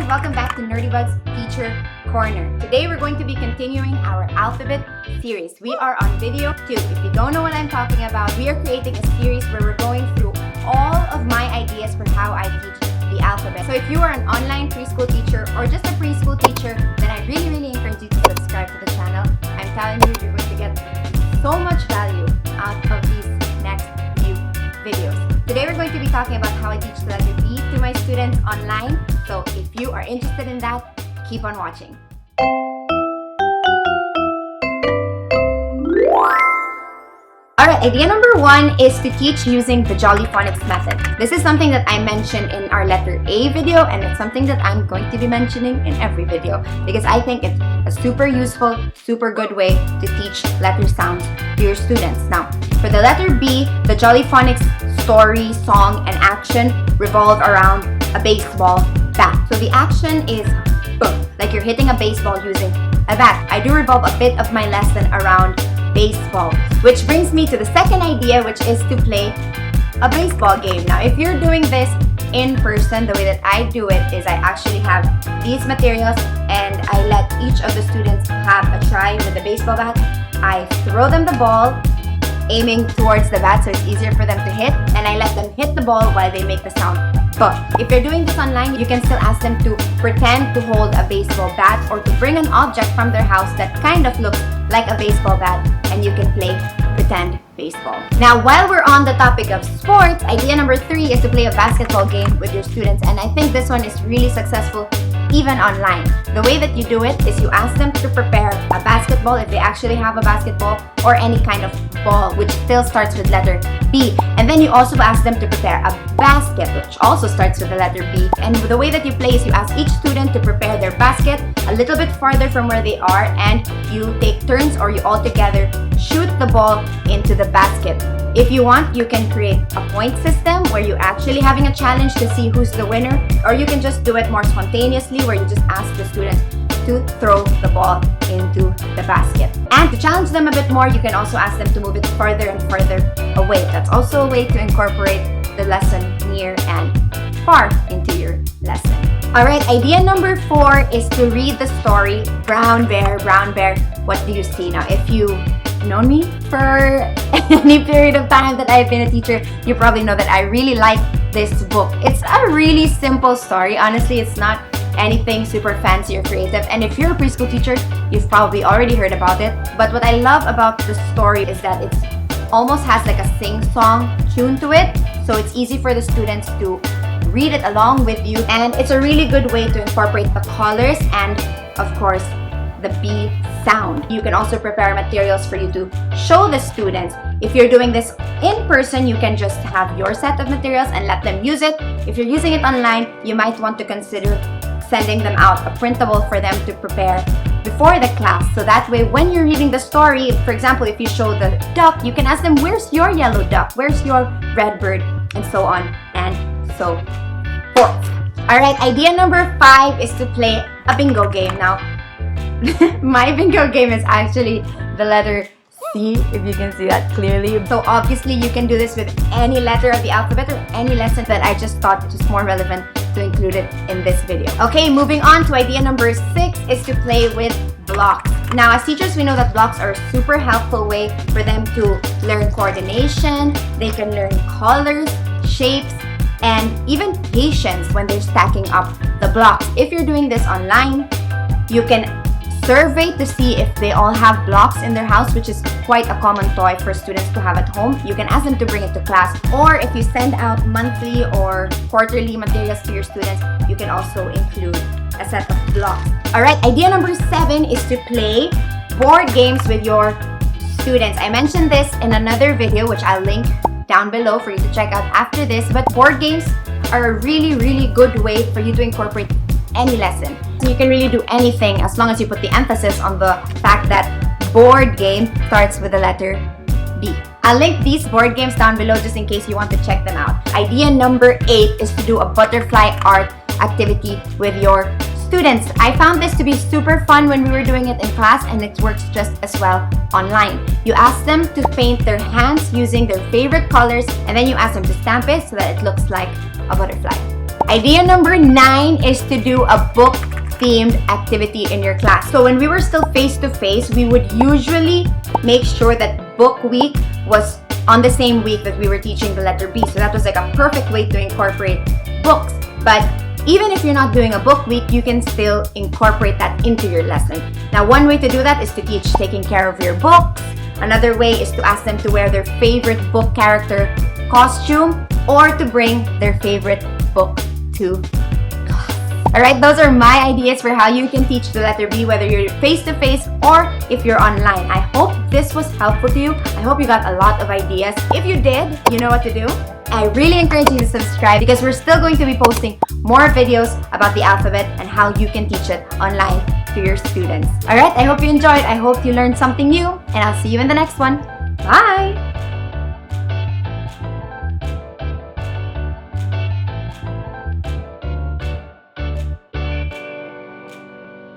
and welcome back to Nerdybug's Teacher Corner. Today we're going to be continuing our alphabet series. We are on video 2. If you don't know what I'm talking about, we are creating a series where we're going through all of my ideas for how I teach the alphabet. So if you are an online preschool teacher or just a preschool teacher, then I really encourage you to subscribe to the channel. I'm telling you, you're going to get so much value out of these next few videos. Today we're going to be talking about how I teach the letter B to my students online. So if you are interested in that, keep on watching. Alright, idea number 1 is to teach using the Jolly Phonics method. This is something that I mentioned in our letter A video, and it's something that I'm going to be mentioning in every video because I think it's a super useful, super good way to teach letter sounds to your students. Now, for the letter B, the Jolly Phonics story, song, and action revolve around a baseball bat. So the action is boom, like you're hitting a baseball using a bat. I do revolve a bit of my lesson around baseball, which brings me to the second idea, which is to play a baseball game. Now, if you're doing this in person, the way that I do it is I actually have these materials and I let each of the students have a try with the baseball bat. I throw them the ball, aiming towards the bat so it's easier for them to hit, and I let them hit the ball while they make the sound but. If you're doing this online, you can still ask them to pretend to hold a baseball bat or to bring an object from their house that kind of looks like a baseball bat, and you can play pretend baseball. Now, while we're on the topic of sports, idea number 3 is to play a basketball game with your students, and I think this one is really successful even online. The way that you do it is you ask them to prepare a basketball if they actually have a basketball, or any kind of ball which still starts with letter B, and then you also ask them to prepare a basket which also starts with the letter B. And the way that you play is you ask each student to prepare their basket a little bit farther from where they are, and you take turns or you all together shoot the ball into the basket. If you want, you can create a point system where you're actually having a challenge to see who's the winner, or you can just do it more spontaneously where you just ask the students to throw the ball into the basket. And to challenge them a bit more, you can also ask them to move it further and further away. That's also a way to incorporate the lesson near and far into your lesson. Alright, idea number 4 is to read the story Brown Bear, What Do You See? Now, if you've known me for any period of time that I've been a teacher, you probably know that I really like this book. It's a really simple story. Honestly, it's not anything super fancy or creative, and if you're a preschool teacher, you've probably already heard about it. But what I love about the story is that it almost has like a sing-song tune to it, so it's easy for the students to read it along with you, and it's a really good way to incorporate the colors and, of course, the B sound. You can also prepare materials for you to show the students. If you're doing this in person, you can just have your set of materials and let them use it. If you're using it online, you might want to consider sending them out a printable for them to prepare before the class. So that way, when you're reading the story, for example, if you show the duck, you can ask them, where's your yellow duck? Where's your red bird? And so on and so forth. Alright, idea number 5 is to play a bingo game. Now, my bingo game is actually the letter C, if you can see that clearly. So obviously you can do this with any letter of the alphabet or any lesson, but I just thought it was more relevant to include it in this video. Okay, moving on to idea number 6 is to play with blocks. Now, as teachers, we know that blocks are a super helpful way for them to learn coordination. They can learn colors, shapes, and even patience when they're stacking up the blocks. If you're doing this online, you can survey to see if they all have blocks in their house, which is quite a common toy for students to have at home. You can ask them to bring it to class, or if you send out monthly or quarterly materials to your students, you can also include a set of blocks. Alright, idea number 7 is to play board games with your students. I mentioned this in another video, which I'll link down below for you to check out after this, but board games are a really good way for you to incorporate any lesson. So you can really do anything as long as you put the emphasis on the fact that board game starts with the letter B. I'll link these board games down below just in case you want to check them out. Idea number 8 is to do a butterfly art activity with your students. I found this to be super fun when we were doing it in class, and it works just as well online. You ask them to paint their hands using their favorite colors, and then you ask them to stamp it so that it looks like a butterfly. Idea number 9 is to do a book-themed activity in your class. So when we were still face-to-face, we would usually make sure that book week was on the same week that we were teaching the letter B. So that was like a perfect way to incorporate books. But even if you're not doing a book week, you can still incorporate that into your lesson. Now, one way to do that is to teach taking care of your books. Another way is to ask them to wear their favorite book character costume or to bring their favorite book to class. Alright, those are my ideas for how you can teach the letter B, whether you're face-to-face or if you're online. I hope this was helpful to you. I hope you got a lot of ideas. If you did, you know what to do. I really encourage you to subscribe because we're still going to be posting more videos about the alphabet and how you can teach it online to your students. Alright, I hope you enjoyed. I hope you learned something new, and I'll see you in the next one. Bye!